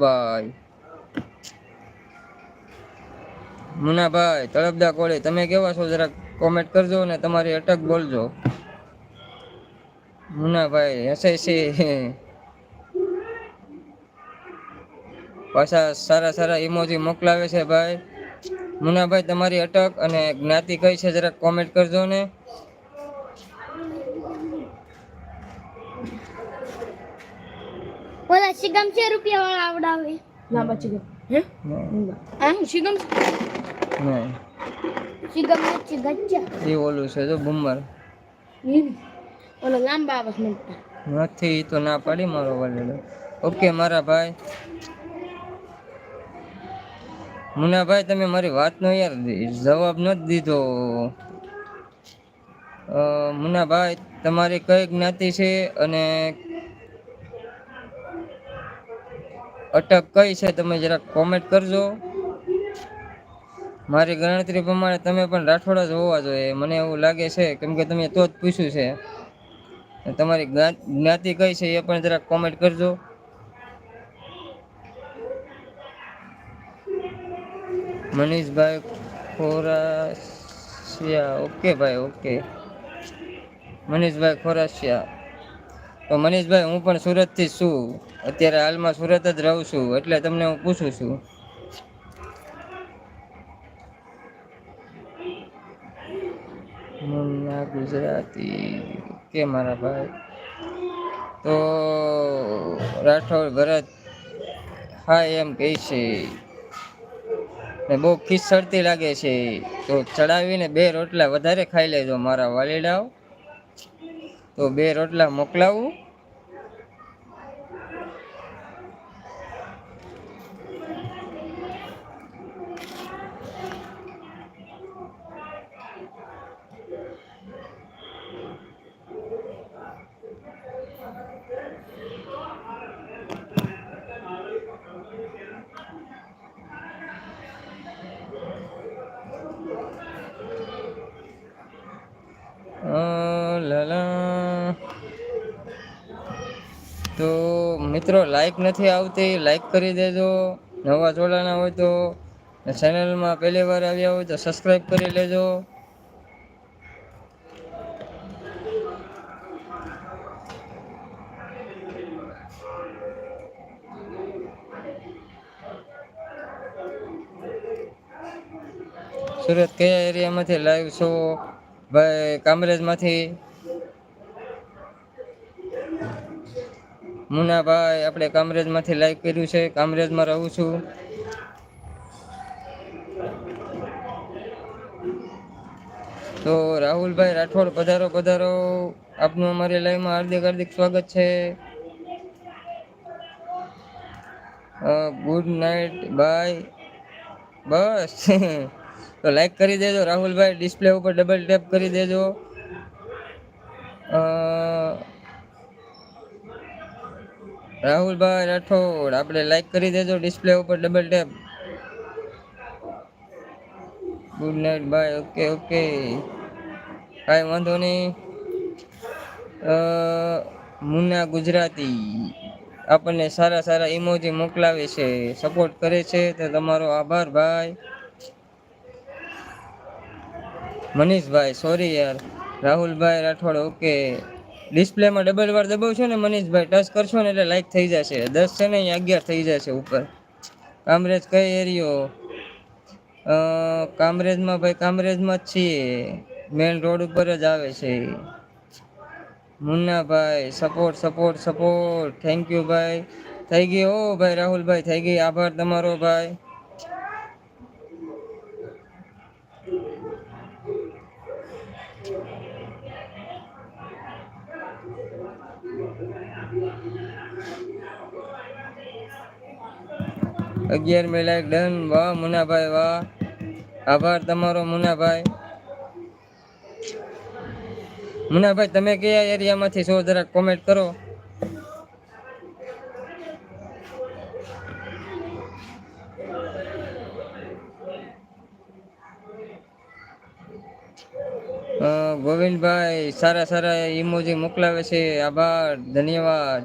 ભાઈ મુનાભાઈ તળપદા કોળી તમે કેવા છો જરાક કોમેન્ટ કરજો ને તમારી અટક બોલજો. મુનાભાઈ હસે છે પાછા સારા સારા ઈમોજી મોકલાવે છે ભાઈ. મુનાભાઈ તમારી અટક અને જ્ઞાતિ કઈ છે જરાક કોમેન્ટ કરજો ને. ઓલા શિગમ છે રૂપિયા વાળા આવડાવે લાંબા શિગમ હે આ શિગમ નહીં શિગમ નથી ગચ્ચા એ ઓલું છે જો બુમર ઓલા લાંબા આવે મળતા નથી તો ના પાડી મારો વાલેલો. ઓકે મારા ભાઈ મુનાભાઈ તમે મારી વાતનો યાર જવાબ નથી દીધો. મુનાભાઈ તમારી કઈ જ્ઞાતિ છે અને અટક કઈ છે તમે જરાક કોમેન્ટ કરજો. મારી ગણતરી પ્રમાણે તમે પણ રાઠોડ જ હોવા જોઈએ મને એવું લાગે છે કેમ કે તમે તો જ પૂછ્યું છે. તમારી જ્ઞાતિ કઈ છે એ પણ જરાક કોમેન્ટ કરજો. મનીષભાઈ ખોરાસિયા ઓકે ભાઈ ઓકે મનીષભાઈ ખોરાસિયા. તો મનીષભાઈ હું પણ સુરતથી છું અત્યારે હાલમાં સુરત જ રહું છું એટલે તમને હું પૂછું છું. મુન્ના ગુજરાતી કે મારા ભાઈ તો રાઠોડ ભરત હા એમ કહે છે ને બહુ ખીચડતી લાગે છે તો ચડાવીને 2 રોટલા વધારે ખાઈ લેજો મારા વાલીડાઓ. તો 2 રોટલા મોકલાવું. લાલા તો મિત્રો લાઈક નથી આવતી લાઈક કરી દેજો. નવા જોડાના હોય તો ચેનલમાં પહેલી વાર આવ્યા હોય તો સબસ્ક્રાઈબ કરી લેજો. સુરત કયા એરિયામાંથી લાઈવ છો ભાઈ? કામરેજમાંથી. મુનાભાઈ આપણે કામરેજમાંથી લાઈવ કર્યું છે કામરેજમાં રહું છું. તો રાહુલભાઈ રાઠોડ પધારો પધારો આપનું અમારી લાઈવમાં હાર્દિક હાર્દિક સ્વાગત છે. ગુડ નાઇટ બાય બસ તો લાઈક કરી દેજો રાહુલભાઈ ડિસ્પ્લે ઉપર ડબલ ટેપ કરી દેજો. રાહુલભાઈ રાઠોડ આપણે લાઈક કરી દેજો ડિસ્પ્લે ઉપર double tap. Good night bye okay okay કાંઈ વાંધો નહીં. મુન્ના ગુજરાતી આપણને સારા સારા ઇમોજી મોકલાવે છે સપોર્ટ કરે છે તો તમારો આભાર ભાઈ. મનીષભાઈ સોરી યાર રાહુલભાઈ રાઠોડ ઓકે ડિસ્પ્લેમાં ડબલ વાર દબાવશો ને મનીષભાઈ ટચ કરશો ને એટલે લાઈક થઈ જશે 10 છે ને અહીંયા 11 થઈ જશે ઉપર. કામરેજ કઈ એરિયો? કામરેજમાં ભાઈ કામરેજમાં જ છીએ મેન રોડ ઉપર જ આવે છે. Munnabhai support support support thank you ભાઈ. થઈ ગઈ હો ભાઈ રાહુલભાઈ થઈ ગઈ આભાર તમારો ભાઈ. અગિયાર મે લાઈક ડન વાહ મુનાભાઈ વાહ આભાર તમારો મુનાભાઈ. મુનાભાઈ તમે કયા એરિયામાંથી છો જરાક કોમેન્ટ કરો. ગોવિંદભાઈ સારા સારા ઇમોજી મોકલાવે છે આભાર ધન્યવાદ.